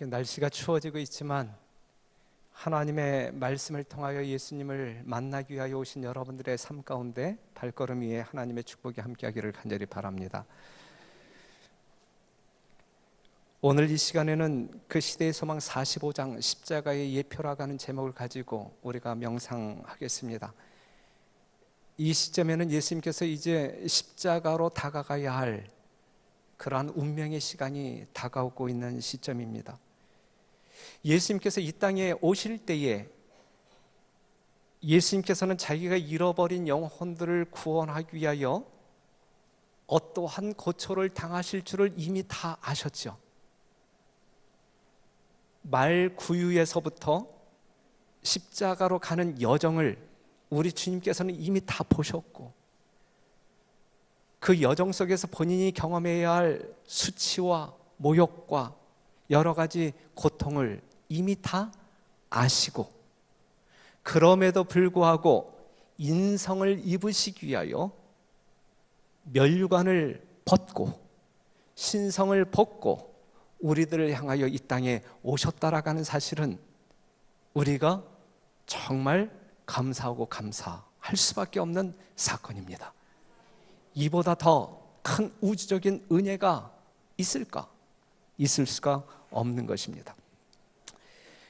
날씨가 추워지고 있지만 하나님의 말씀을 통하여 예수님을 만나기 위하여 오신 여러분들의 삶 가운데 발걸음 위에 하나님의 축복이 함께하기를 간절히 바랍니다. 오늘 이 시간에는 그 시대의 소망 45장 십자가의 예표라고 하는 제목을 가지고 우리가 명상하겠습니다. 이 시점에는 예수님께서 이제 십자가로 다가가야 할 그러한 운명의 시간이 다가오고 있는 시점입니다. 예수님께서 이 땅에 오실 때에 예수님께서는 자기가 잃어버린 영혼들을 구원하기 위하여 어떠한 고초를 당하실 줄을 이미 다 아셨죠. 말 구유에서부터 십자가로 가는 여정을 우리 주님께서는 이미 다 보셨고, 그 여정 속에서 본인이 경험해야 할 수치와 모욕과 여러 가지 고통을 이미 다 아시고, 그럼에도 불구하고 인성을 입으시기 위하여 면류관을 벗고 신성을 벗고 우리들을 향하여 이 땅에 오셨다라는 사실은 우리가 정말 감사하고 감사할 수밖에 없는 사건입니다. 이보다 더 큰 우주적인 은혜가 있을까? 있을 수가 없는 것입니다.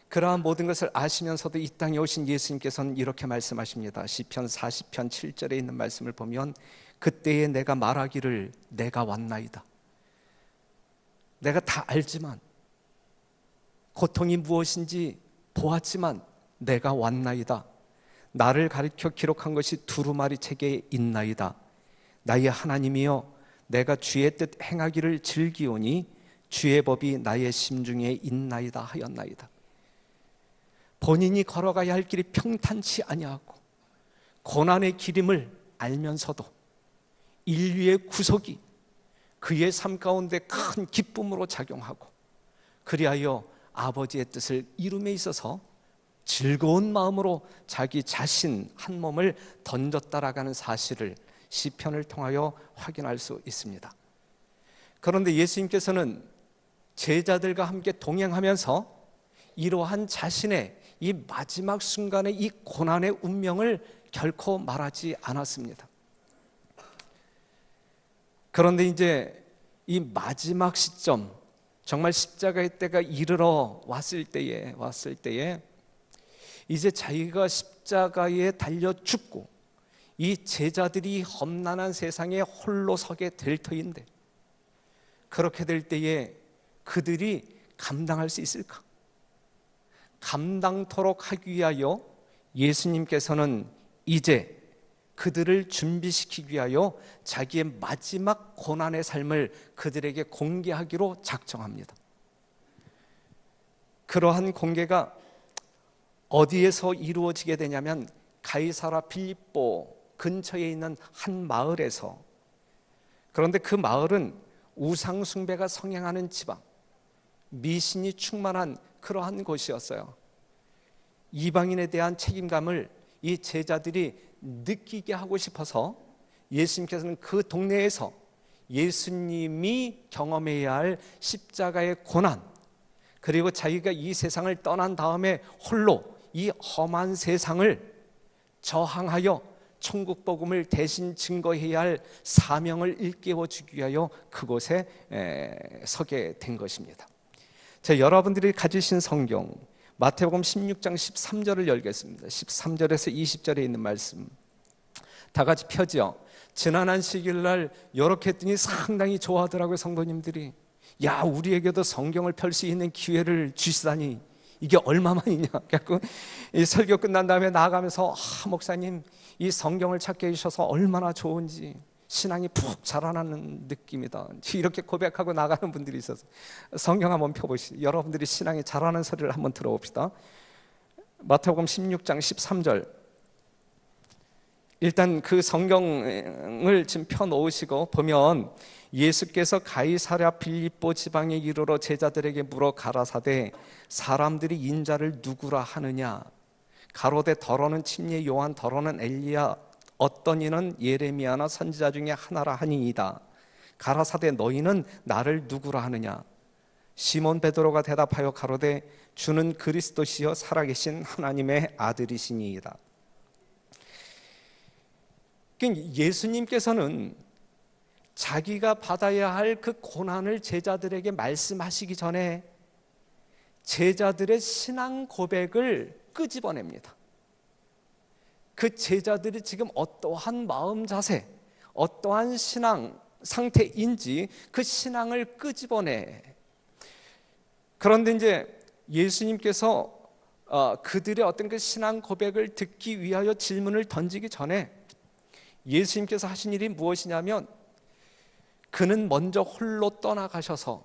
그러한 모든 것을 아시면서도 이 땅에 오신 예수님께서는 이렇게 말씀하십니다. 시편 40편 7절에 있는 말씀을 보면, 그때에 내가 말하기를 내가 왔나이다. 내가 다 알지만, 고통이 무엇인지 보았지만 내가 왔나이다. 나를 가리켜 기록한 것이 두루마리 책에 있나이다. 나의 하나님이여, 내가 주의 뜻 행하기를 즐기오니 주의 법이 나의 심중에 있나이다 하였나이다. 본인이 걸어가야 할 길이 평탄치 아니하고 고난의 길임을 알면서도 인류의 구속이 그의 삶 가운데 큰 기쁨으로 작용하고, 그리하여 아버지의 뜻을 이룸에 있어서 즐거운 마음으로 자기 자신 한 몸을 던졌다라는 사실을 시편을 통하여 확인할 수 있습니다. 그런데 예수님께서는 제자들과 함께 동행하면서 이러한 자신의 이 마지막 순간의 이 고난의 운명을 결코 말하지 않았습니다. 그런데 이제 이 마지막 시점, 정말 십자가의 때가 이르러 왔을 때에 이제 자기가 십자가에 달려 죽고 이 제자들이 험난한 세상에 홀로 서게 될 터인데, 그렇게 될 때에 그들이 감당할 수 있을까? 감당토록 하기 위하여 예수님께서는 이제 그들을 준비시키기 위하여 자기의 마지막 고난의 삶을 그들에게 공개하기로 작정합니다. 그러한 공개가 어디에서 이루어지게 되냐면 가이사라 빌립보 근처에 있는 한 마을에서. 그런데 그 마을은 우상 숭배가 성행하는 지방, 미신이 충만한 그러한 곳이었어요. 이방인에 대한 책임감을 이 제자들이 느끼게 하고 싶어서 예수님께서는 그 동네에서 예수님이 경험해야 할 십자가의 고난, 그리고 자기가 이 세상을 떠난 다음에 홀로 이 험한 세상을 저항하여 천국 복음을 대신 증거해야 할 사명을 일깨워 주기 위하여 그곳에 서게 된 것입니다. 자, 여러분들이 가지신 성경 마태복음 16장 13절을 열겠습니다. 13절에서 20절에 있는 말씀 다 같이 펴죠. 지난 안식일날 이렇게 했더니 상당히 좋아하더라고요. 성도님들이. 야, 우리에게도 성경을 펼 수 있는 기회를 주시다니 이게 얼마만이냐. 그래서 이 설교 끝난 다음에 나아가면서 목사님, 이 성경을 찾게 해주셔서 얼마나 좋은지 신앙이 푹 자라나는 느낌이다, 이렇게 고백하고 나가는 분들이 있어서 성경 한번 펴보시죠. 여러분들이 신앙이 자라는 소리를 한번 들어봅시다. 마태복음 16장 13절. 일단 그 성경을 지금 펴놓으시고 보면, 예수께서 가이사랴 빌립보 지방에 이르러 제자들에게 물어 가라사대 사람들이 인자를 누구라 하느냐. 가로되 더러는 침례 요한, 더러는 엘리야, 어떤 이는 예레미야나 선지자 중에 하나라 하니이다. 가라사대 너희는 나를 누구라 하느냐. 시몬 베드로가 대답하여 가로되 주는 그리스도시요 살아계신 하나님의 아들이시니이다. 예수님께서는 자기가 받아야 할 그 고난을 제자들에게 말씀하시기 전에 제자들의 신앙 고백을 끄집어냅니다. 그 제자들이 지금 어떠한 마음 자세, 어떠한 신앙 상태인지 그 신앙을 끄집어내. 그런데 이제 예수님께서 그들의 어떤 그 신앙 고백을 듣기 위하여 질문을 던지기 전에 예수님께서 하신 일이 무엇이냐면 그는 먼저 홀로 떠나가셔서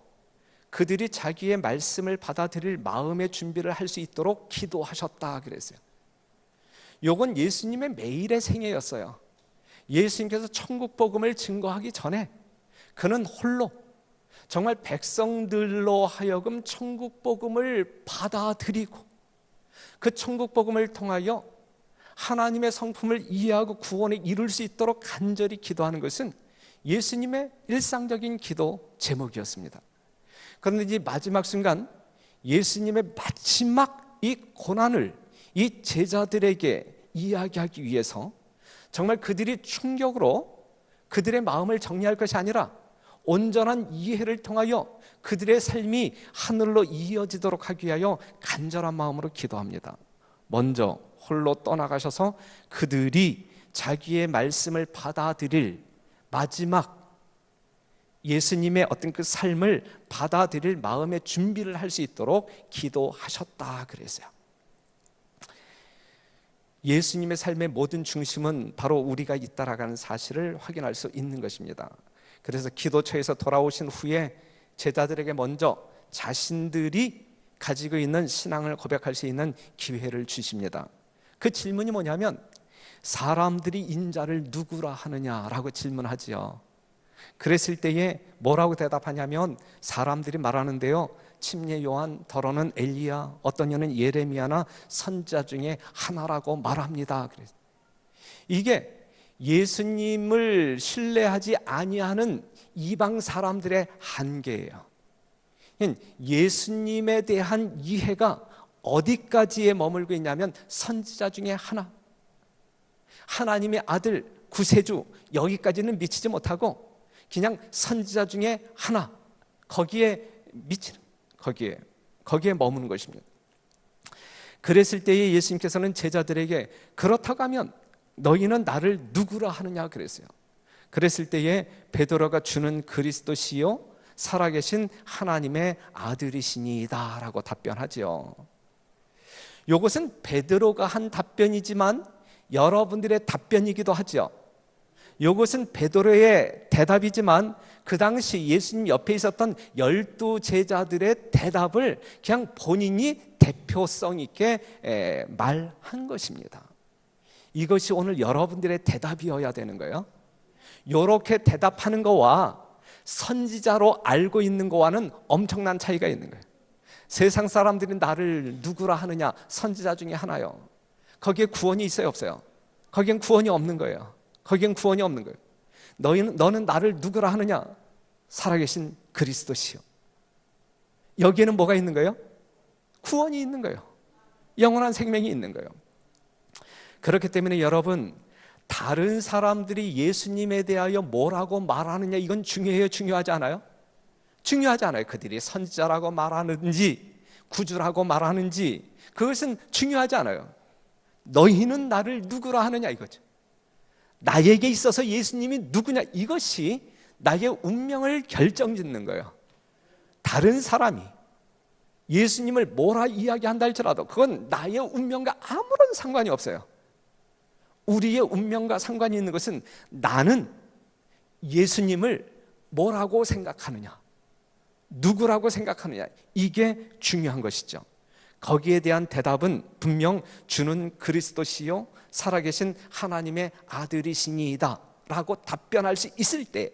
그들이 자기의 말씀을 받아들일 마음의 준비를 할 수 있도록 기도하셨다 그랬어요. 이건 예수님의 매일의 생애였어요. 예수님께서 천국 복음을 증거하기 전에 그는 홀로 정말 백성들로 하여금 천국 복음을 받아들이고 그 천국 복음을 통하여 하나님의 성품을 이해하고 구원에 이룰 수 있도록 간절히 기도하는 것은 예수님의 일상적인 기도 제목이었습니다. 그런데 이제 마지막 순간 예수님의 마지막 이 고난을 이 제자들에게 이야기하기 위해서 정말 그들이 충격으로 그들의 마음을 정리할 것이 아니라 온전한 이해를 통하여 그들의 삶이 하늘로 이어지도록 하기 위하여 간절한 마음으로 기도합니다. 먼저 홀로 떠나가셔서 그들이 자기의 말씀을 받아들일 마지막 예수님의 어떤 그 삶을 받아들일 마음의 준비를 할 수 있도록 기도하셨다 그랬어요. 예수님의 삶의 모든 중심은 바로 우리가 있다라는 사실을 확인할 수 있는 것입니다. 그래서 기도처에서 돌아오신 후에 제자들에게 먼저 자신들이 가지고 있는 신앙을 고백할 수 있는 기회를 주십니다. 그 질문이 뭐냐면 사람들이 인자를 누구라 하느냐라고 질문하지요. 그랬을 때에 뭐라고 대답하냐면 사람들이 말하는데요, 침례 요한, 더러는 엘리야, 어떤 이는 예레미야나 선지자 중에 하나라고 말합니다. 이게 예수님을 신뢰하지 아니하는 이방 사람들의 한계예요. 예수님에 대한 이해가 어디까지에 머물고 있냐면 선지자 중에 하나, 하나님의 아들, 구세주, 여기까지는 미치지 못하고 그냥 선지자 중에 하나, 거기에 미치는, 거기에 머무는 것입니다. 그랬을 때에 예수님께서는 제자들에게 그렇다고 하면 너희는 나를 누구라 하느냐 그랬어요. 그랬을 때에 베드로가 주는 그리스도시요 살아계신 하나님의 아들이시니이다 라고 답변하지요. 이것은 베드로가 한 답변이지만 여러분들의 답변이기도 하죠. 이것은 베드로의 대답이지만 그 당시 예수님 옆에 있었던 12 제자들의 대답을 그냥 본인이 대표성 있게 말한 것입니다. 이것이 오늘 여러분들의 대답이어야 되는 거예요. 이렇게 대답하는 거와 선지자로 알고 있는 거와는 엄청난 차이가 있는 거예요. 세상 사람들이 나를 누구라 하느냐, 선지자 중에 하나요. 거기에 구원이 있어요, 없어요? 거기엔 구원이 없는 거예요. 거기엔 구원이 없는 거예요. 너는 나를 누구라 하느냐, 살아계신 그리스도시요. 여기에는 뭐가 있는 거예요? 구원이 있는 거예요. 영원한 생명이 있는 거예요. 그렇기 때문에 여러분, 다른 사람들이 예수님에 대하여 뭐라고 말하느냐, 이건 중요해요, 중요하지 않아요? 중요하지 않아요. 그들이 선지자라고 말하는지 구주라고 말하는지 그것은 중요하지 않아요. 너희는 나를 누구라 하느냐 이거죠. 나에게 있어서 예수님이 누구냐, 이것이 나의 운명을 결정짓는 거예요. 다른 사람이 예수님을 뭐라 이야기한다 할지라도 그건 나의 운명과 아무런 상관이 없어요. 우리의 운명과 상관이 있는 것은 나는 예수님을 뭐라고 생각하느냐, 누구라고 생각하느냐, 이게 중요한 것이죠. 거기에 대한 대답은 분명 주는 그리스도시요 살아계신 하나님의 아들이시니이다 라고 답변할 수 있을 때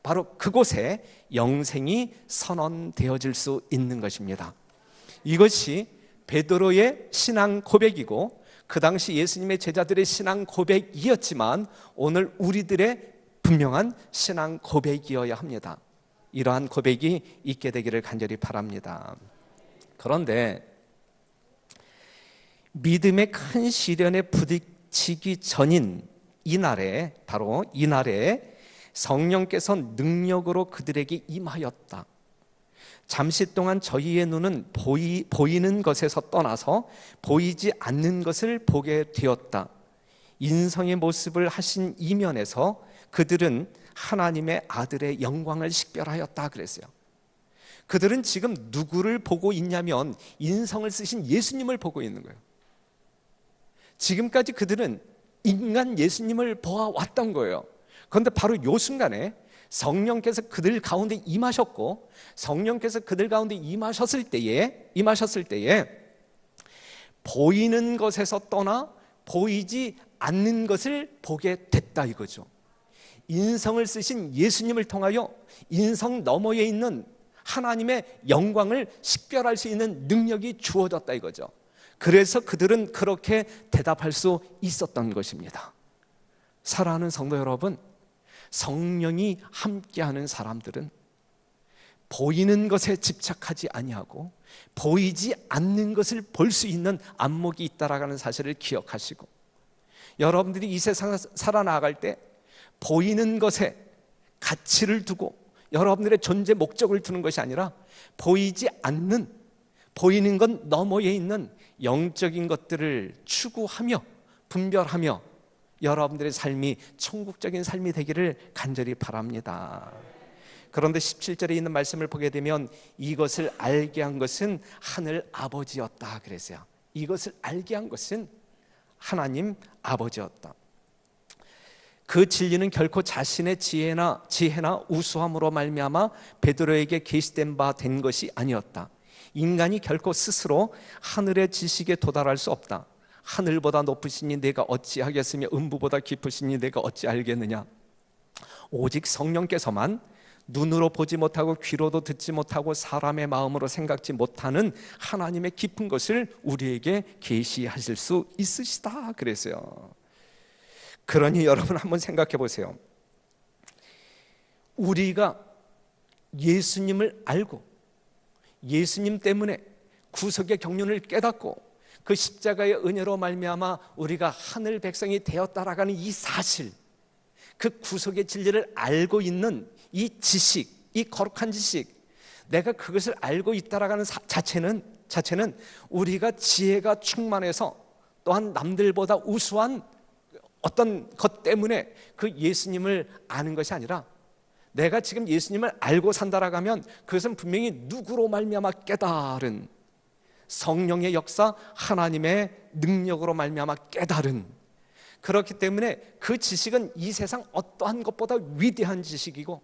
바로 그곳에 영생이 선언되어질 수 있는 것입니다. 이것이 베드로의 신앙 고백이고 그 당시 예수님의 제자들의 신앙 고백이었지만 오늘 우리들의 분명한 신앙 고백이어야 합니다. 이러한 고백이 있게 되기를 간절히 바랍니다. 그런데 믿음의 큰 시련에 부딪히기 전인 이날에, 바로 이날에 성령께서 능력으로 그들에게 임하였다. 잠시 동안 저희의 눈은 보이는 것에서 떠나서 보이지 않는 것을 보게 되었다. 인성의 모습을 하신 이면에서 그들은 하나님의 아들의 영광을 식별하였다 그랬어요. 그들은 지금 누구를 보고 있냐면 인성을 쓰신 예수님을 보고 있는 거예요. 지금까지 그들은 인간 예수님을 보아왔던 거예요. 그런데 바로 요 순간에 성령께서 그들 가운데 임하셨고, 성령께서 그들 가운데 임하셨을 때에 보이는 것에서 떠나 보이지 않는 것을 보게 됐다 이거죠. 인성을 쓰신 예수님을 통하여 인성 너머에 있는 하나님의 영광을 식별할 수 있는 능력이 주어졌다 이거죠. 그래서 그들은 그렇게 대답할 수 있었던 것입니다. 사랑하는 성도 여러분, 성령이 함께하는 사람들은 보이는 것에 집착하지 아니하고 보이지 않는 것을 볼 수 있는 안목이 있다라는 사실을 기억하시고, 여러분들이 이 세상을 살아나갈 때 보이는 것에 가치를 두고 여러분들의 존재 목적을 두는 것이 아니라 보이지 않는, 보이는 것 너머에 있는 영적인 것들을 추구하며 분별하며 여러분들의 삶이 천국적인 삶이 되기를 간절히 바랍니다. 그런데 17절에 있는 말씀을 보게 되면 이것을 알게 한 것은 하늘 아버지였다 그랬어요. 이것을 알게 한 것은 하나님 아버지였다. 그 진리는 결코 자신의 지혜나 우수함으로 말미암아 베드로에게 계시된 바 된 것이 아니었다. 인간이 결코 스스로 하늘의 지식에 도달할 수 없다. 하늘보다 높으시니 내가 어찌하겠으며 음부보다 깊으시니 내가 어찌 알겠느냐. 오직 성령께서만 눈으로 보지 못하고 귀로도 듣지 못하고 사람의 마음으로 생각지 못하는 하나님의 깊은 것을 우리에게 계시하실 수 있으시다 그랬어요. 그러니 여러분 한번 생각해 보세요. 우리가 예수님을 알고 예수님 때문에 구속의 경륜을 깨닫고 그 십자가의 은혜로 말미암아 우리가 하늘 백성이 되었다라는 이 사실, 그 구속의 진리를 알고 있는 이 지식, 이 거룩한 지식, 내가 그것을 알고 있다라는 자체는 우리가 지혜가 충만해서 또한 남들보다 우수한 어떤 것 때문에 그 예수님을 아는 것이 아니라, 내가 지금 예수님을 알고 산다라고 하면 그것은 분명히 누구로 말미암아 깨달은 성령의 역사, 하나님의 능력으로 말미암아 깨달은, 그렇기 때문에 그 지식은 이 세상 어떠한 것보다 위대한 지식이고,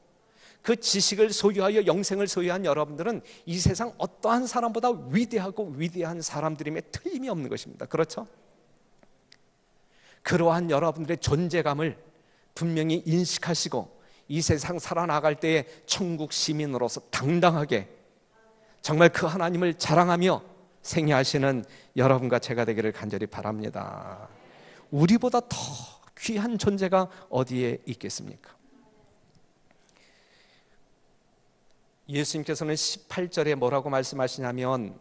그 지식을 소유하여 영생을 소유한 여러분들은 이 세상 어떠한 사람보다 위대한 사람들임에 틀림이 없는 것입니다. 그렇죠? 그러한 여러분들의 존재감을 분명히 인식하시고 이 세상 살아나갈 때에 천국 시민으로서 당당하게 정말 그 하나님을 자랑하며 생애하시는 여러분과 제가 되기를 간절히 바랍니다. 우리보다 더 귀한 존재가 어디에 있겠습니까? 예수님께서는 18절에 뭐라고 말씀하시냐면,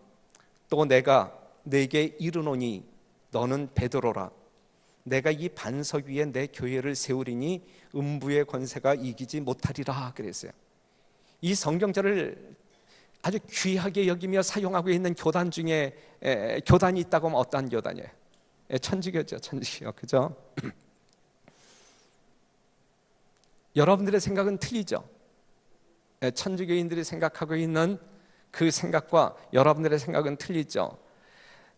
또 내가 네게 이르노니 너는 베드로라. 내가 이 반석 위에 내 교회를 세우리니 음부의 권세가 이기지 못하리라 그랬어요. 이 성경절을 아주 귀하게 여기며 사용하고 있는 교단 중에 교단이 있다고 하면 어떠한 교단이에요? 천주교죠. 천주교. 그죠? 여러분들의 생각은 틀리죠. 천주교인들이 생각하고 있는 그 생각과 여러분들의 생각은 틀리죠.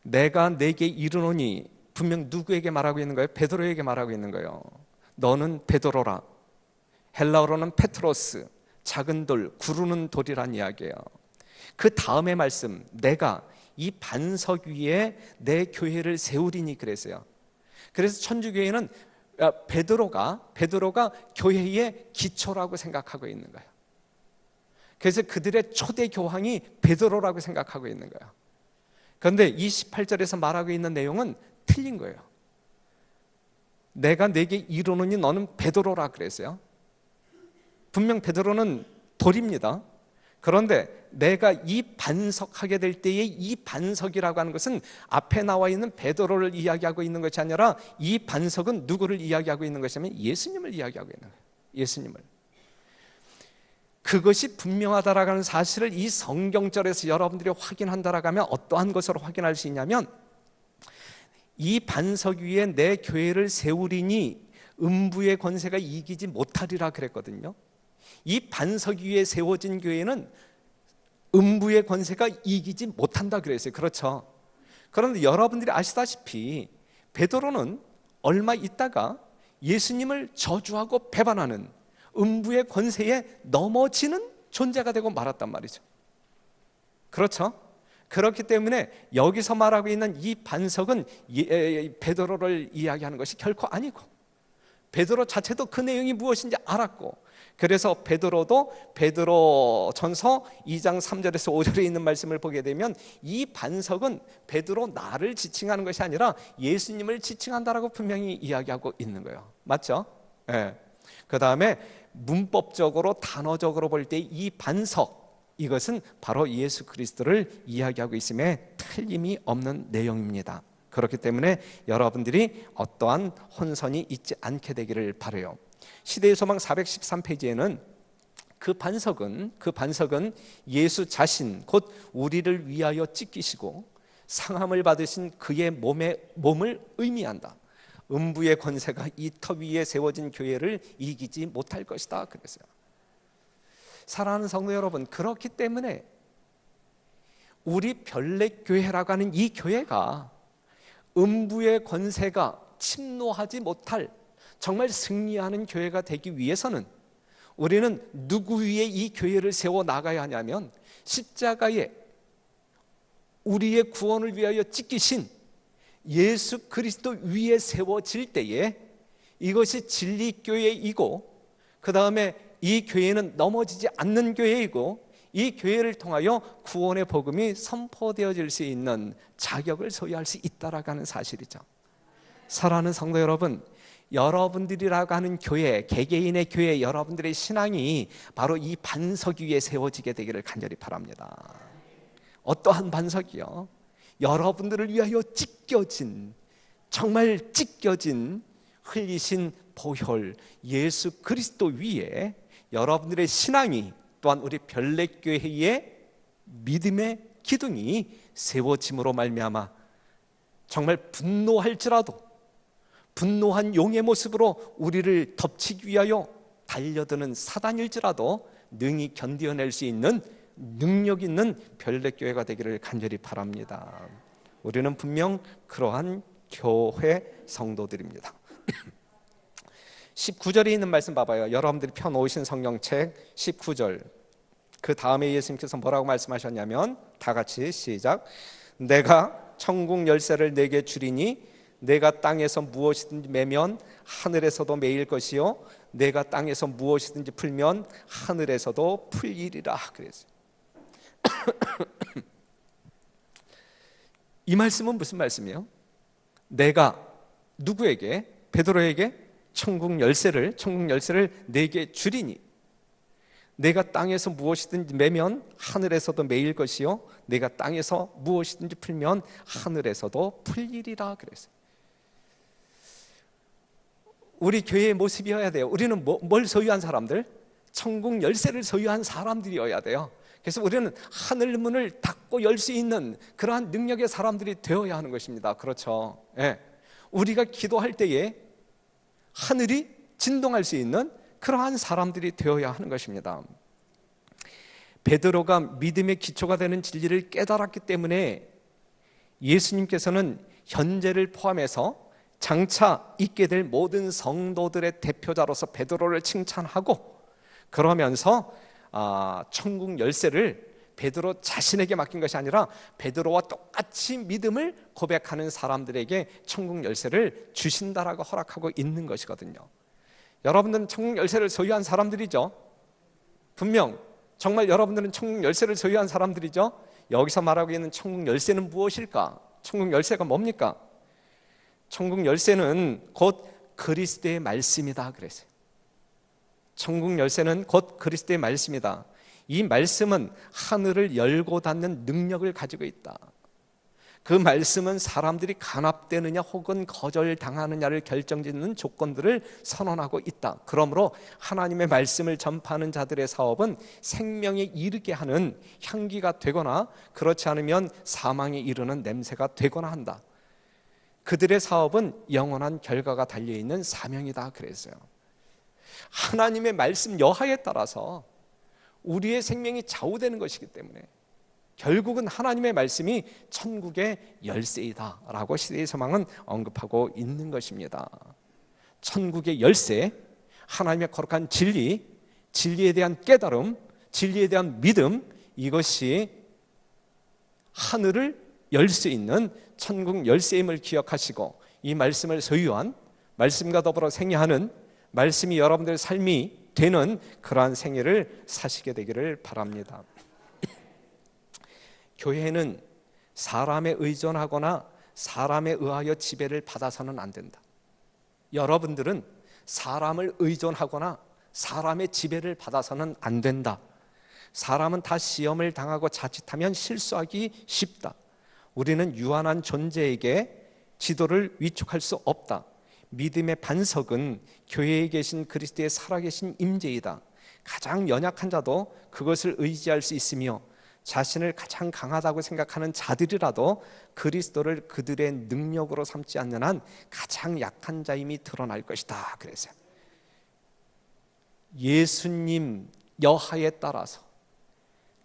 내가 네게 이르노니, 분명 누구에게 말하고 있는 거예요? 베드로에게 말하고 있는 거예요. 너는 베드로라. 헬라어로는 페트로스, 작은 돌, 구르는 돌이란 이야기예요. 그 다음의 말씀, 내가 이 반석 위에 내 교회를 세우리니 그랬어요. 그래서 천주교회는 베드로가 교회의 기초라고 생각하고 있는 거예요. 그래서 그들의 초대 교황이 베드로라고 생각하고 있는 거예요. 그런데 이 18절에서 말하고 있는 내용은 틀린 거예요. 내가 네게 이르노니 너는 베드로라 그랬어요. 분명 베드로는 돌입니다. 그런데 내가 이 반석하게 될 때에 이 반석이라고 하는 것은 앞에 나와 있는 베드로를 이야기하고 있는 것이 아니라 이 반석은 누구를 이야기하고 있는 것이냐면 예수님을 이야기하고 있는 거예요. 예수님을. 그것이 분명하다라고 하는 사실을 이 성경절에서 여러분들이 확인한다라고 하면 어떠한 것으로 확인할 수 있냐면, 이 반석 위에 내 교회를 세우리니 음부의 권세가 이기지 못하리라 그랬거든요. 이 반석 위에 세워진 교회는 음부의 권세가 이기지 못한다 그랬어요. 그렇죠? 그런데 여러분들이 아시다시피 베드로는 얼마 있다가 예수님을 저주하고 배반하는 음부의 권세에 넘어지는 존재가 되고 말았단 말이죠. 그렇죠? 그렇기 때문에 여기서 말하고 있는 이 반석은 베드로를 이야기하는 것이 결코 아니고, 베드로 자체도 그 내용이 무엇인지 알았고, 그래서 베드로 전서 2장 3절에서 5절에 있는 말씀을 보게 되면 이 반석은 베드로 나를 지칭하는 것이 아니라 예수님을 지칭한다라고 분명히 이야기하고 있는 거예요. 맞죠? 네. 그 다음에 문법적으로 단어적으로 볼 때 이 반석, 이것은 바로 예수 그리스도를 이야기하고 있음에 틀림이 없는 내용입니다. 그렇기 때문에 여러분들이 어떠한 혼선이 있지 않게 되기를 바라요. 시대의 소망 413페이지에는 그 반석은 예수 자신, 곧 우리를 위하여 찢기시고 상함을 받으신 그의 몸을 의미한다. 음부의 권세가 이 터 위에 세워진 교회를 이기지 못할 것이다 그랬어요. 사랑하는 성도 여러분, 그렇기 때문에 우리 별내교회라고 하는 이 교회가 음부의 권세가 침노하지 못할 정말 승리하는 교회가 되기 위해서는 우리는 누구 위에 이 교회를 세워 나가야 하냐면, 십자가에 우리의 구원을 위하여 찢기신 예수 그리스도 위에 세워질 때에 이것이 진리교회이고, 그 다음에 이 교회는 넘어지지 않는 교회이고, 이 교회를 통하여 구원의 복음이 선포되어질 수 있는 자격을 소유할 수 있다라고 하는 사실이죠. 사랑하는 성도 여러분, 여러분들이라고 하는 교회, 개개인의 교회, 여러분들의 신앙이 바로 이 반석 위에 세워지게 되기를 간절히 바랍니다. 어떠한 반석이요? 여러분들을 위하여 찢겨진, 정말 찢겨진 흘리신 보혈 예수 그리스도 위에 여러분들의 신앙이, 또한 우리 별내교회의 믿음의 기둥이 세워짐으로 말미암아 정말 분노한 용의 모습으로 우리를 덮치기 위하여 달려드는 사단일지라도 능히 견뎌낼 수 있는 능력 있는 별내교회가 되기를 간절히 바랍니다. 우리는 분명 그러한 교회 성도들입니다. 19절에 있는 말씀 봐봐요. 여러분들이 펴놓으신 성경책 19절, 그 다음에 예수님께서 뭐라고 말씀하셨냐면, 다 같이 시작. 내가 천국 열쇠를 내게 주리니 내가 땅에서 무엇이든지 매면 하늘에서도 매일 것이요 내가 땅에서 무엇이든지 풀면 하늘에서도 풀리리라 그랬어요. 이 말씀은 무슨 말씀이에요? 내가 누구에게? 베드로에게 천국 열쇠를 내게 주리니 내가 땅에서 무엇이든지 매면 하늘에서도 매일 것이요 내가 땅에서 무엇이든지 풀면 하늘에서도 풀리리라 그랬어요. 우리 교회의 모습이어야 돼요. 우리는 뭘 소유한 사람들? 천국 열쇠를 소유한 사람들이어야 돼요. 그래서 우리는 하늘 문을 닫고 열 수 있는 그러한 능력의 사람들이 되어야 하는 것입니다. 그렇죠? 예. 우리가 기도할 때에 하늘이 진동할 수 있는 그러한 사람들이 되어야 하는 것입니다. 베드로가 믿음의 기초가 되는 진리를 깨달았기 때문에 예수님께서는 현재를 포함해서 장차 있게 될 모든 성도들의 대표자로서 베드로를 칭찬하고, 그러면서 천국 열쇠를 베드로 자신에게 맡긴 것이 아니라 베드로와 똑같이 믿음을 고백하는 사람들에게 천국 열쇠를 주신다라고 허락하고 있는 것이거든요. 여러분들은 천국 열쇠를 소유한 사람들이죠. 분명 정말 여러분들은 천국 열쇠를 소유한 사람들이죠. 여기서 말하고 있는 천국 열쇠는 무엇일까? 천국 열쇠가 뭡니까? 천국 열쇠는 곧 그리스도의 말씀이다 그랬어요. 천국 열쇠는 곧 그리스도의 말씀이다. 이 말씀은 하늘을 열고 닫는 능력을 가지고 있다. 그 말씀은 사람들이 간합되느냐 혹은 거절당하느냐를 결정짓는 조건들을 선언하고 있다. 그러므로 하나님의 말씀을 전파하는 자들의 사업은 생명에 이르게 하는 향기가 되거나 그렇지 않으면 사망에 이르는 냄새가 되거나 한다. 그들의 사업은 영원한 결과가 달려있는 사명이다 그랬어요. 하나님의 말씀 여하에 따라서 우리의 생명이 좌우되는 것이기 때문에 결국은 하나님의 말씀이 천국의 열쇠이다 라고 시대의 소망은 언급하고 있는 것입니다. 천국의 열쇠, 하나님의 거룩한 진리, 진리에 대한 깨달음, 진리에 대한 믿음, 이것이 하늘을 열 수 있는 천국 열쇠임을 기억하시고 이 말씀을 소유한, 말씀과 더불어 생애하는, 말씀이 여러분들의 삶이 되는 그러한 생애를 사시게 되기를 바랍니다. 교회는 사람에 의존하거나 사람에 의하여 지배를 받아서는 안 된다. 여러분들은 사람을 의존하거나 사람의 지배를 받아서는 안 된다. 사람은 다 시험을 당하고 자칫하면 실수하기 쉽다. 우리는 유한한 존재에게 지도를 위촉할 수 없다. 믿음의 반석은 교회에 계신 그리스도의 살아계신 임재이다. 가장 연약한 자도 그것을 의지할 수 있으며 자신을 가장 강하다고 생각하는 자들이라도 그리스도를 그들의 능력으로 삼지 않는 한 가장 약한 자임이 드러날 것이다 그랬어요. 예수님 여하에 따라서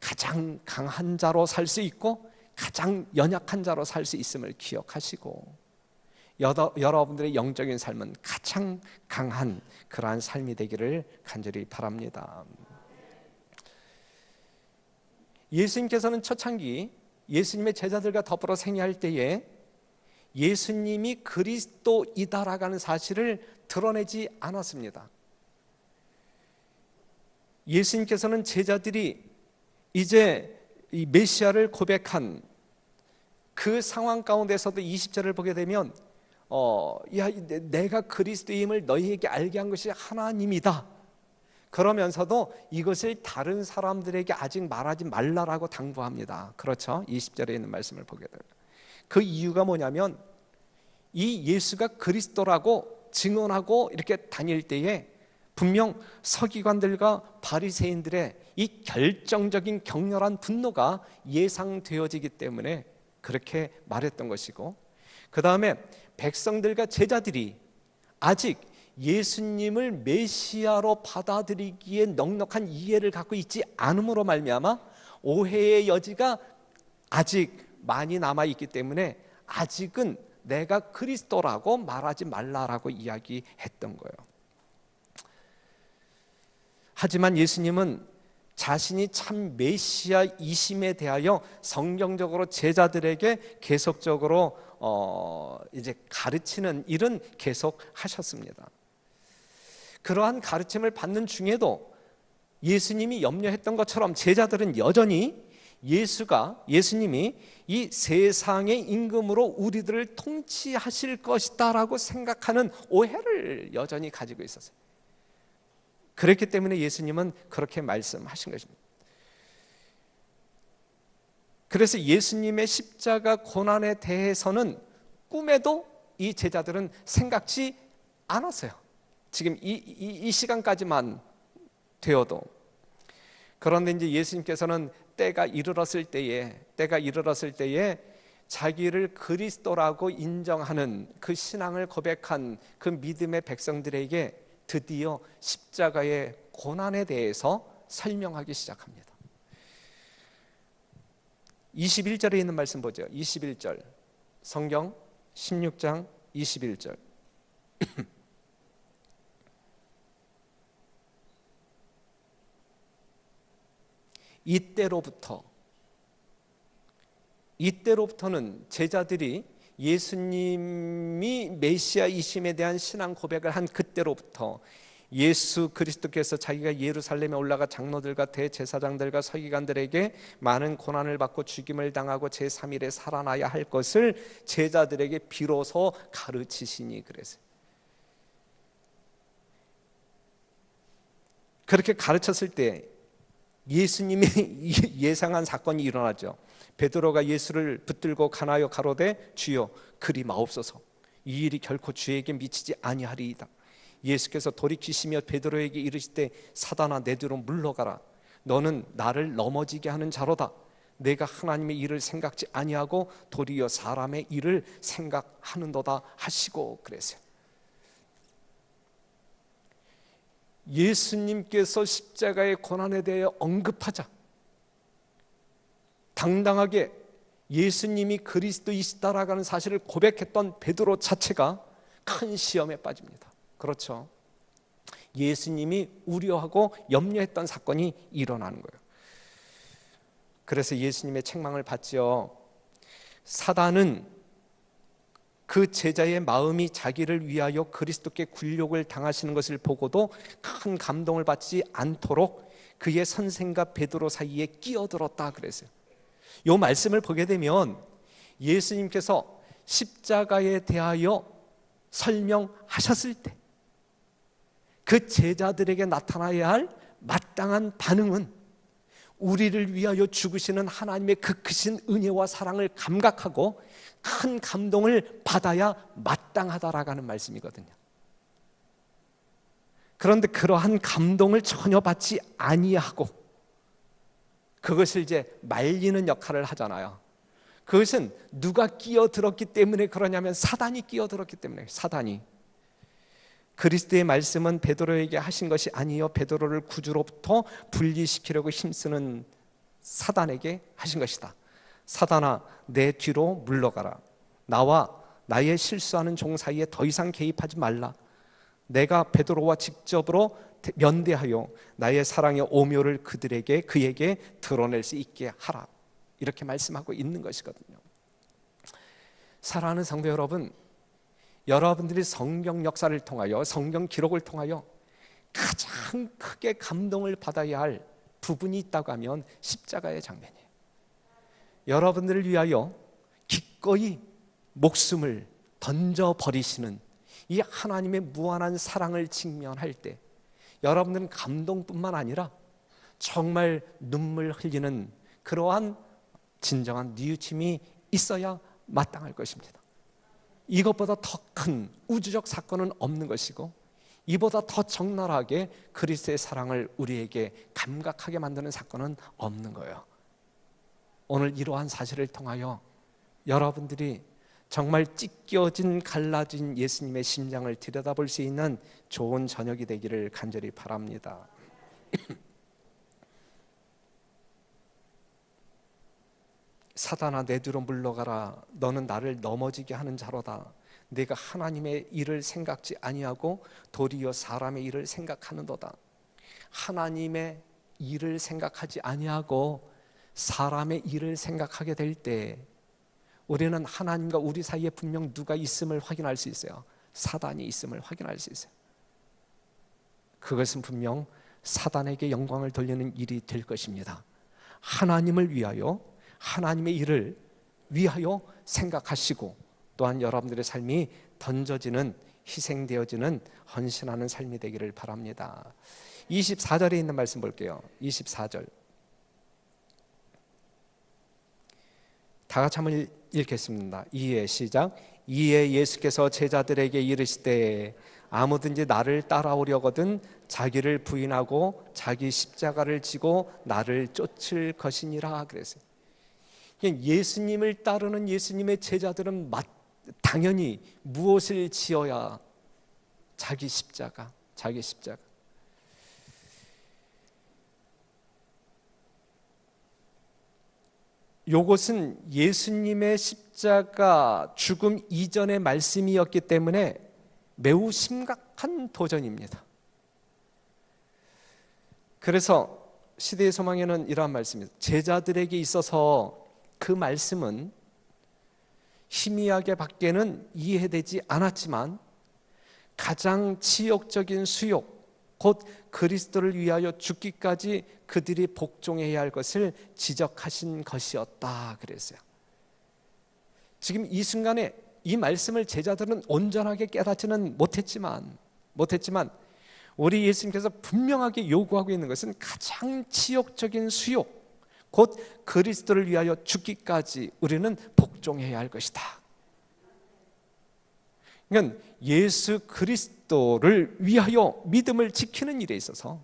가장 강한 자로 살 수 있고 가장 연약한 자로 살 수 있음을 기억하시고 여러분들의 영적인 삶은 가장 강한 그러한 삶이 되기를 간절히 바랍니다. 예수님께서는 초창기 예수님의 제자들과 더불어 생애할 때에 예수님이 그리스도이다라는 사실을 드러내지 않았습니다. 예수님께서는 제자들이 이제 이 메시아를 고백한 그 상황 가운데서도 20절을 보게 되면 내가 그리스도임을 너희에게 알게 한 것이 하나님이다. 그러면서도 이것을 다른 사람들에게 아직 말하지 말라라고 당부합니다. 그렇죠? 20절에 있는 말씀을 보게 되면 그 이유가 뭐냐면 이 예수가 그리스도라고 증언하고 이렇게 다닐 때에 분명 서기관들과 바리새인들의 이 결정적인 격렬한 분노가 예상되어지기 때문에 그렇게 말했던 것이고, 그 다음에 백성들과 제자들이 아직 예수님을 메시아로 받아들이기에 넉넉한 이해를 갖고 있지 않음으로 말미암아 오해의 여지가 아직 많이 남아있기 때문에 아직은 내가 그리스도라고 말하지 말라라고 이야기했던 거예요. 하지만 예수님은 자신이 참 메시아이심에 대하여 성경적으로 제자들에게 계속적으로 이제 가르치는 일은 계속 하셨습니다. 그러한 가르침을 받는 중에도 예수님이 염려했던 것처럼 제자들은 여전히 예수님이 이 세상의 임금으로 우리들을 통치하실 것이다라고 생각하는 오해를 여전히 가지고 있었어요. 그렇기 때문에 예수님은 그렇게 말씀하신 것입니다. 그래서 예수님의 십자가 고난에 대해서는 꿈에도 이 제자들은 생각지 않았어요. 지금 이 시간까지만 되어도. 그런데 이제 예수님께서는 때가 이르렀을 때에 자기를 그리스도라고 인정하는 그 신앙을 고백한 그 믿음의 백성들에게 드디어 십자가의 고난에 대해서 설명하기 시작합니다. 21절에 있는 말씀 보죠. 21절 성경 16장 21절 이때로부터는 제자들이 예수님이 메시아이심에 대한 신앙 고백을 한 그때로부터 예수 그리스도께서 자기가 예루살렘에 올라가 장로들과 대제사장들과 서기관들에게 많은 고난을 받고 죽임을 당하고 제3일에 살아나야 할 것을 제자들에게 비로소 가르치시니 그랬어요. 그렇게 가르쳤을 때 예수님이 예상한 사건이 일어나죠. 베드로가 예수를 붙들고 가나요 가로되 주여 그리 마옵소서, 이 일이 결코 주에게 미치지 아니하리이다. 예수께서 돌이키시며 베드로에게 이르시되 사단아 내 뒤로 물러가라, 너는 나를 넘어지게 하는 자로다. 내가 하나님의 일을 생각지 아니하고 도리어 사람의 일을 생각하는도다 하시고 그랬어요. 예수님께서 십자가의 고난에 대해 언급하자 당당하게 예수님이 그리스도이시다라고 하는 사실을 고백했던 베드로 자체가 큰 시험에 빠집니다. 그렇죠. 예수님이 우려하고 염려했던 사건이 일어나는 거예요. 그래서 예수님의 책망을 받죠. 사단은 그 제자의 마음이 자기를 위하여 그리스도께 굴욕을 당하시는 것을 보고도 큰 감동을 받지 않도록 그의 선생과 베드로 사이에 끼어들었다 그랬어요. 이 말씀을 보게 되면 예수님께서 십자가에 대하여 설명하셨을 때 그 제자들에게 나타나야 할 마땅한 반응은 우리를 위하여 죽으시는 하나님의 그 크신 은혜와 사랑을 감각하고 큰 감동을 받아야 마땅하다라고 하는 말씀이거든요. 그런데 그러한 감동을 전혀 받지 아니하고 그것을 이제 말리는 역할을 하잖아요. 그것은 누가 끼어들었기 때문에 그러냐면 사단이 끼어들었기 때문에. 사단이 그리스도의 말씀은 베드로에게 하신 것이 아니요 베드로를 구주로부터 분리시키려고 힘쓰는 사단에게 하신 것이다. 사단아 내 뒤로 물러가라. 나와 나의 실수하는 종 사이에 더 이상 개입하지 말라. 내가 베드로와 직접으로 면대하여 나의 사랑의 오묘를 그에게 드러낼 수 있게 하라. 이렇게 말씀하고 있는 것이거든요. 사랑하는 성도 여러분, 여러분들이 성경 역사를 통하여 성경 기록을 통하여 가장 크게 감동을 받아야 할 부분이 있다고 하면 십자가의 장면이에요. 여러분들을 위하여 기꺼이 목숨을 던져버리시는 이 하나님의 무한한 사랑을 직면할 때 여러분들은 감동뿐만 아니라 정말 눈물 흘리는 그러한 진정한 뉘우침이 있어야 마땅할 것입니다. 이것보다 더 큰 우주적 사건은 없는 것이고 이보다 더 적나라하게 그리스도의 사랑을 우리에게 감각하게 만드는 사건은 없는 거예요. 오늘 이러한 사실을 통하여 여러분들이 정말 찢겨진 갈라진 예수님의 심장을 들여다볼 수 있는 좋은 저녁이 되기를 간절히 바랍니다. 사단아 내 뒤로 물러가라. 너는 나를 넘어지게 하는 자로다. 내가 하나님의 일을 생각지 아니하고 도리어 사람의 일을 생각하는도다. 하나님의 일을 생각하지 아니하고 사람의 일을 생각하게 될 때 우리는 하나님과 우리 사이에 분명 누가 있음을 확인할 수 있어요. 사단이 있음을 확인할 수 있어요. 그것은 분명 사단에게 영광을 돌리는 일이 될 것입니다. 하나님을 위하여 하나님의 일을 위하여 생각하시고 또한 여러분들의 삶이 던져지는 희생되어지는 헌신하는 삶이 되기를 바랍니다. 24절에 있는 말씀 볼게요. 24절 다 같이 한번 읽겠습니다. 이에 시작. 이에 예수께서 제자들에게 이르시되 아무든지 나를 따라오려거든 자기를 부인하고 자기 십자가를 지고 나를 쫓을 것이니라 그랬어요. 예수님을 따르는 예수님의 제자들은 당연히 무엇을 지어야 자기 십자가. 이것은 예수님의 십자가 죽음 이전의 말씀이었기 때문에 매우 심각한 도전입니다. 그래서 시대의 소망에는 이러한 말씀입니다. 제자들에게 있어서 그 말씀은 희미하게 밖에는 이해되지 않았지만 가장 치욕적인 수욕, 곧 그리스도를 위하여 죽기까지 그들이 복종해야 할 것을 지적하신 것이었다 그랬어요. 지금 이 순간에 이 말씀을 제자들은 온전하게 깨닫지는 못했지만 우리 예수님께서 분명하게 요구하고 있는 것은 가장 치욕적인 수욕, 곧 그리스도를 위하여 죽기까지 우리는 복종해야 할 것이다. 그러니까 예수 그리스도를 위하여 믿음을 지키는 일에 있어서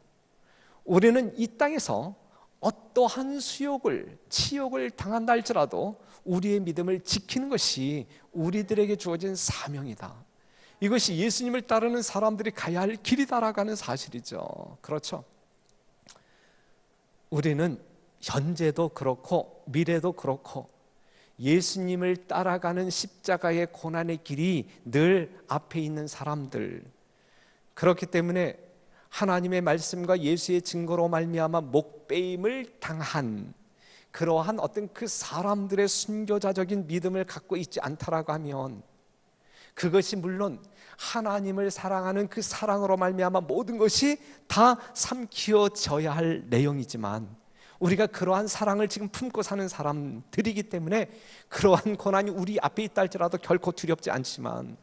우리는 이 땅에서 어떠한 수욕을, 치욕을 당한다 할지라도 우리의 믿음을 지키는 것이 우리들에게 주어진 사명이다. 이것이 예수님을 따르는 사람들이 가야 할 길이다라는 사실이죠. 그렇죠? 우리는 현재도 그렇고 미래도 그렇고 예수님을 따라가는 십자가의 고난의 길이 늘 앞에 있는 사람들, 그렇기 때문에 하나님의 말씀과 예수의 증거로 말미암아 목배임을 당한 그러한 어떤 그 사람들의 순교자적인 믿음을 갖고 있지 않다라고 하면, 그것이 물론 하나님을 사랑하는 그 사랑으로 말미암아 모든 것이 다 삼키어져야 할 내용이지만, 우리가 그러한 사랑을 지금 품고 사는 사람들이기 때문에 그러한 고난이 우리 앞에 있다 할지라도 결코 두렵지 않지만,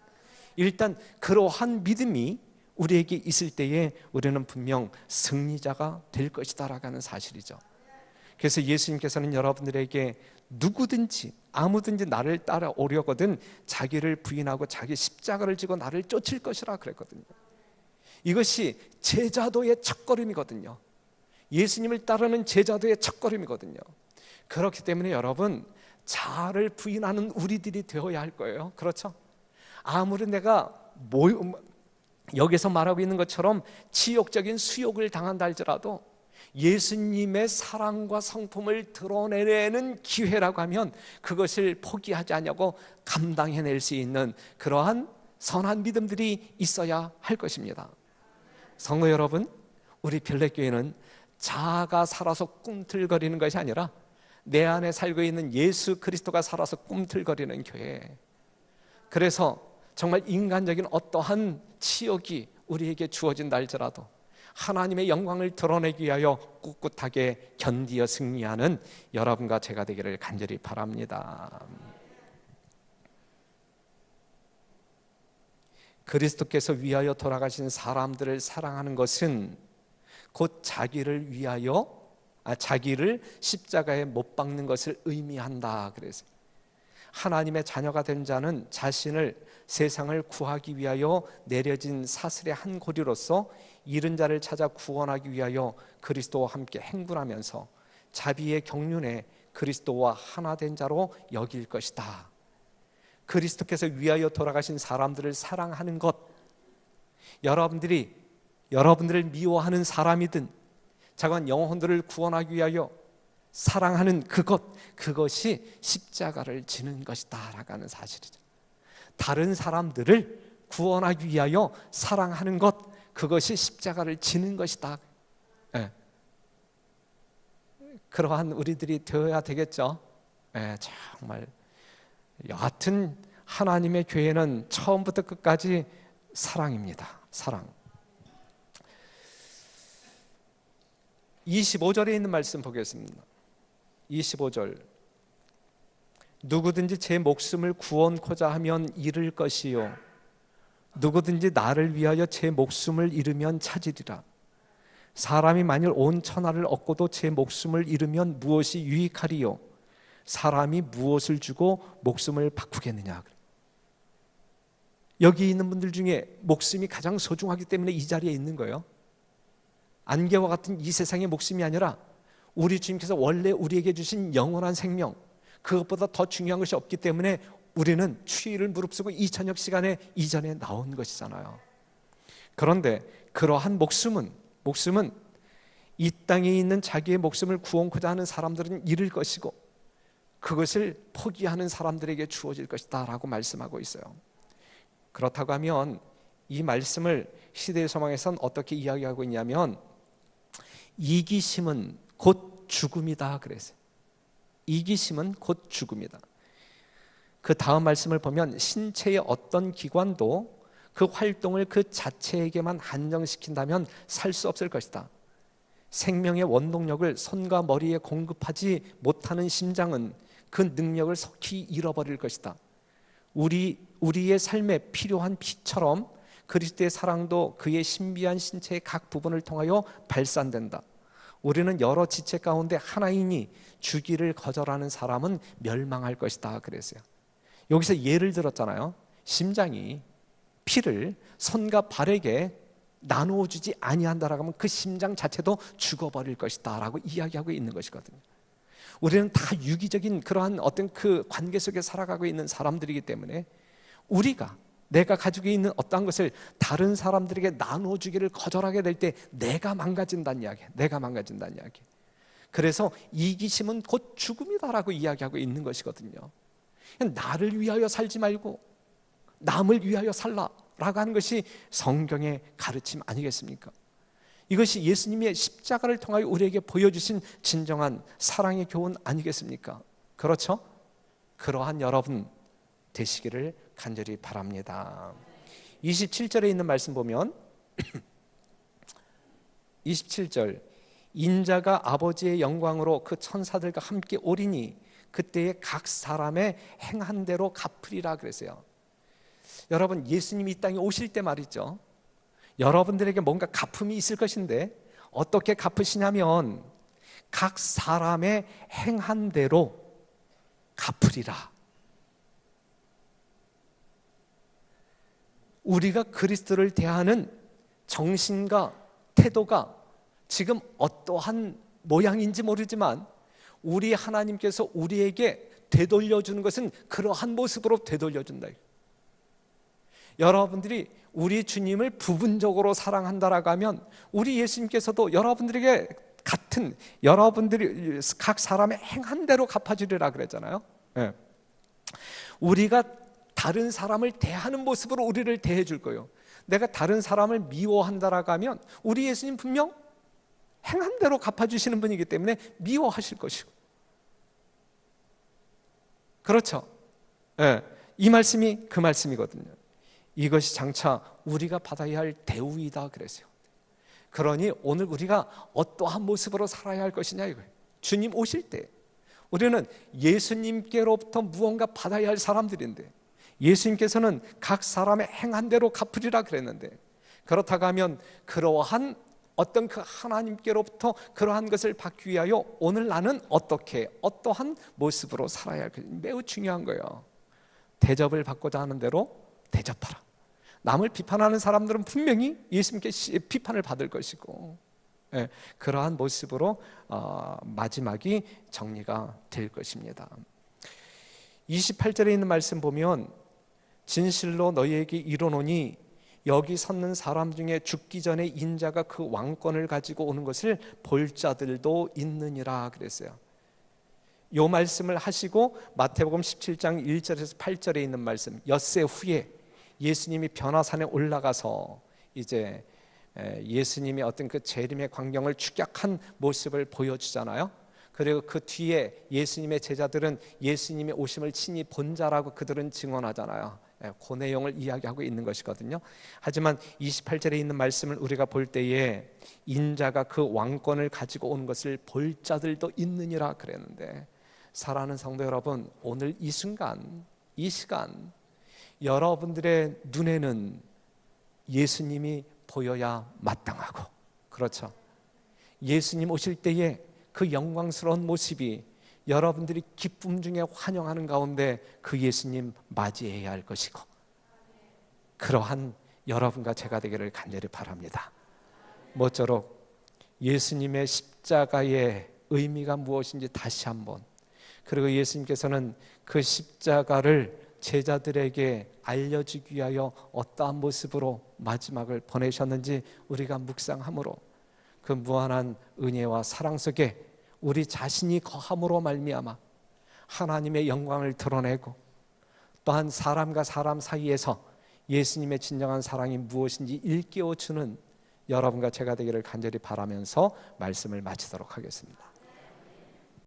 일단 그러한 믿음이 우리에게 있을 때에 우리는 분명 승리자가 될 것이다라고 하는 사실이죠. 그래서 예수님께서는 여러분들에게 누구든지 아무든지 나를 따라오려거든 자기를 부인하고 자기 십자가를 지고 나를 쫓을 것이라 그랬거든요. 이것이 제자도의 첫걸음이거든요. 예수님을 따르는 제자도의 첫걸음이거든요. 그렇기 때문에 여러분, 자아를 부인하는 우리들이 되어야 할 거예요. 그렇죠? 아무리 내가 여기서 말하고 있는 것처럼 치욕적인 수욕을 당한다 할지라도 예수님의 사랑과 성품을 드러내는 기회라고 하면 그것을 포기하지 않냐고 감당해낼 수 있는 그러한 선한 믿음들이 있어야 할 것입니다. 성도 여러분, 우리 별내교회는 자아가 살아서 꿈틀거리는 것이 아니라 내 안에 살고 있는 예수 그리스도가 살아서 꿈틀거리는 교회. 그래서 정말 인간적인 어떠한 치욕이 우리에게 주어진다 할지라도 하나님의 영광을 드러내기 위하여 꿋꿋하게 견디어 승리하는 여러분과 제가 되기를 간절히 바랍니다. 그리스도께서 위하여 돌아가신 사람들을 사랑하는 것은 곧 자기를 위하여 자기를 십자가에 못 박는 것을 의미한다. 그래서 하나님의 자녀가 된 자는 자신을 세상을 구하기 위하여 내려진 사슬의 한 고리로서 잃은 자를 찾아 구원하기 위하여 그리스도와 함께 행군하면서 자비의 경륜에 그리스도와 하나 된 자로 여길 것이다. 그리스도께서 위하여 돌아가신 사람들을 사랑하는 것, 여러분들을 미워하는 사람이든 자관 영혼들을 구원하기 위하여 사랑하는 그것이 십자가를 지는 것이다 라고 하는 사실이죠. 다른 사람들을 구원하기 위하여 사랑하는 것, 그것이 십자가를 지는 것이다. 네. 그러한 우리들이 되어야 되겠죠. 네, 정말 여하튼 하나님의 교회는 처음부터 끝까지 사랑입니다. 사랑. 25절에 있는 말씀 보겠습니다. 25절, 누구든지 제 목숨을 구원코자 하면 잃을 것이요 누구든지 나를 위하여 제 목숨을 잃으면 찾으리라. 사람이 만일 온 천하를 얻고도 제 목숨을 잃으면 무엇이 유익하리요? 사람이 무엇을 주고 목숨을 바꾸겠느냐. 여기 있는 분들 중에 목숨이 가장 소중하기 때문에 이 자리에 있는 거예요. 안개와 같은 이 세상의 목숨이 아니라 우리 주님께서 원래 우리에게 주신 영원한 생명, 그것보다 더 중요한 것이 없기 때문에 우리는 추위를 무릅쓰고 2000여 시간에 이전에 나온 것이잖아요. 그런데 그러한 목숨은 이 땅에 있는 자기의 목숨을 구원코자 하는 사람들은 잃을 것이고 그것을 포기하는 사람들에게 주어질 것이다 라고 말씀하고 있어요. 그렇다고 하면 이 말씀을 시대의 소망에선 어떻게 이야기하고 있냐면 이기심은 곧 죽음이다 그랬어요. 이기심은 곧 죽음이다. 그 다음 말씀을 보면 신체의 어떤 기관도 그 활동을 그 자체에게만 한정시킨다면 살 수 없을 것이다. 생명의 원동력을 손과 머리에 공급하지 못하는 심장은 그 능력을 속히 잃어버릴 것이다. 우리의 삶에 필요한 피처럼 그리스도의 사랑도 그의 신비한 신체의 각 부분을 통하여 발산된다. 우리는 여러 지체 가운데 하나이니 주기를 거절하는 사람은 멸망할 것이다 그랬어요. 여기서 예를 들었잖아요. 심장이 피를 손과 발에게 나누어 주지 아니한다라고 하면 그 심장 자체도 죽어버릴 것이다 라고 이야기하고 있는 것이거든요. 우리는 다 유기적인 그러한 어떤 그 관계 속에 살아가고 있는 사람들이기 때문에 내가 가지고 있는 어떠한 것을 다른 사람들에게 나누어 주기를 거절하게 될 때 내가 망가진다는 이야기. 그래서 이기심은 곧 죽음이다라고 이야기하고 있는 것이거든요. 나를 위하여 살지 말고 남을 위하여 살라라고 하는 것이 성경의 가르침 아니겠습니까? 이것이 예수님의 십자가를 통하여 우리에게 보여주신 진정한 사랑의 교훈 아니겠습니까? 그렇죠? 그러한 여러분 되시기를 간절히 바랍니다. 27절에 있는 말씀 보면 27절 인자가 아버지의 영광으로 그 천사들과 함께 오리니 그때에 각 사람의 행한 대로 갚으리라 그랬어요. 여러분 예수님이 이 땅에 오실 때 말이죠, 여러분들에게 뭔가 갚음이 있을 것인데 어떻게 갚으시냐면 각 사람의 행한 대로 갚으리라. 우리가 그리스도를 대하는 정신과 태도가 지금 어떠한 모양인지 모르지만 우리 하나님께서 우리에게 되돌려주는 것은 그러한 모습으로 되돌려준다. 여러분들이 우리 주님을 부분적으로 사랑한다라고 하면 우리 예수님께서도 여러분들에게 같은 여러분들이 각 사람의 행한 대로 갚아주리라 그랬잖아요. 네. 우리가 다른 사람을 대하는 모습으로 우리를 대해 줄 거예요. 내가 다른 사람을 미워한다라고 하면 우리 예수님 분명 행한 대로 갚아주시는 분이기 때문에 미워하실 것이고, 그렇죠? 네. 이 말씀이 그 말씀이거든요. 이것이 장차 우리가 받아야 할 대우이다 그랬어요. 그러니 오늘 우리가 어떠한 모습으로 살아야 할 것이냐 이거예요. 주님 오실 때 우리는 예수님께로부터 무언가 받아야 할 사람들인데 예수님께서는 각 사람의 행한 대로 갚으리라 그랬는데, 그렇다고 하면 그러한 어떤 그 하나님께로부터 그러한 것을 받기 위하여 오늘 나는 어떠한 모습으로 살아야 할 것이 매우 중요한 거예요. 대접을 받고자 하는 대로 대접하라. 남을 비판하는 사람들은 분명히 예수님께 비판을 받을 것이고, 그러한 모습으로 마지막이 정리가 될 것입니다. 28절에 있는 말씀 보면 진실로 너희에게 이르노니 여기 섰는 사람 중에 죽기 전에 인자가 그 왕권을 가지고 오는 것을 볼 자들도 있느니라 그랬어요. 이 말씀을 하시고 마태복음 17장 1절에서 8절에 있는 말씀, 엿새 후에 예수님이 변화산에 올라가서 이제 예수님이 어떤 그 재림의 광경을 축약한 모습을 보여주잖아요. 그리고 그 뒤에 예수님의 제자들은 예수님의 오심을 친히 본 자라고 그들은 증언하잖아요. 그 내용을 이야기하고 있는 것이거든요. 하지만 28절에 있는 말씀을 우리가 볼 때에 인자가 그 왕권을 가지고 온 것을 볼 자들도 있느니라 그랬는데, 사랑하는 성도 여러분, 오늘 이 순간, 이 시간 여러분들의 눈에는 예수님이 보여야 마땅하고, 그렇죠? 예수님 오실 때에 그 영광스러운 모습이 여러분들이 기쁨 중에 환영하는 가운데 그 예수님 맞이해야 할 것이고, 그러한 여러분과 제가 되기를 간절히 바랍니다. 모쪼록 예수님의 십자가의 의미가 무엇인지 다시 한번, 그리고 예수님께서는 그 십자가를 제자들에게 알려주기 위하여 어떠한 모습으로 마지막을 보내셨는지 우리가 묵상함으로 그 무한한 은혜와 사랑 속에 우리 자신이 거함으로 말미암아 하나님의 영광을 드러내고, 또한 사람과 사람 사이에서 예수님의 진정한 사랑이 무엇인지 일깨워주는 여러분과 제가 되기를 간절히 바라면서 말씀을 마치도록 하겠습니다.